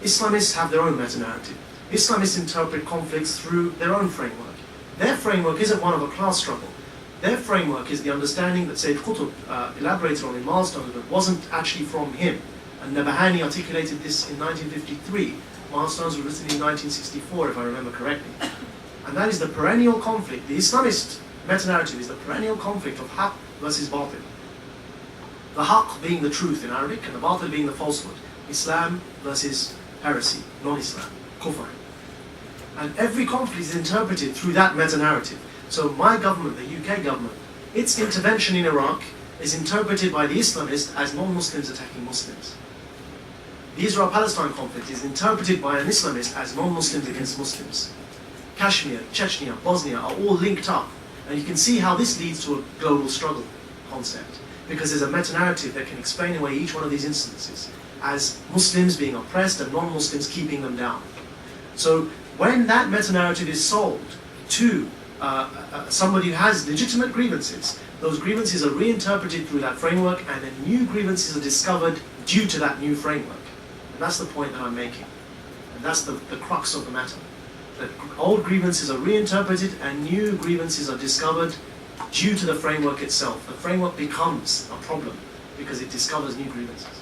Islamists have their own meta-narrative. Islamists interpret conflicts through their own framework. Their framework isn't one of a class struggle. Their framework is the understanding that Sayyid Qutb elaborated on in Milestones, but wasn't actually from him. And Nabahani articulated this in 1953. Milestones were written in 1964, if I remember correctly. And that is the perennial conflict. The Islamist meta-narrative is the perennial conflict of haqq versus batil. The haqq being the truth in Arabic, and the batil being the falsehood. Islam versus heresy, non-Islam, kufr. And every conflict is interpreted through that meta-narrative. So my government, the UK government, its intervention in Iraq is interpreted by the Islamists as non-Muslims attacking Muslims. The Israel-Palestine conflict is interpreted by an Islamist as non-Muslims against Muslims. Kashmir, Chechnya, Bosnia are all linked up. And you can see how this leads to a global struggle concept. Because there's a meta-narrative that can explain away each one of these instances as Muslims being oppressed and non-Muslims keeping them down. So when that meta-narrative is sold to somebody who has legitimate grievances, those grievances are reinterpreted through that framework, and then new grievances are discovered due to that new framework. And that's the point that I'm making. And that's the crux of the matter. That old grievances are reinterpreted and new grievances are discovered due to the framework itself. The framework becomes a problem because it discovers new grievances.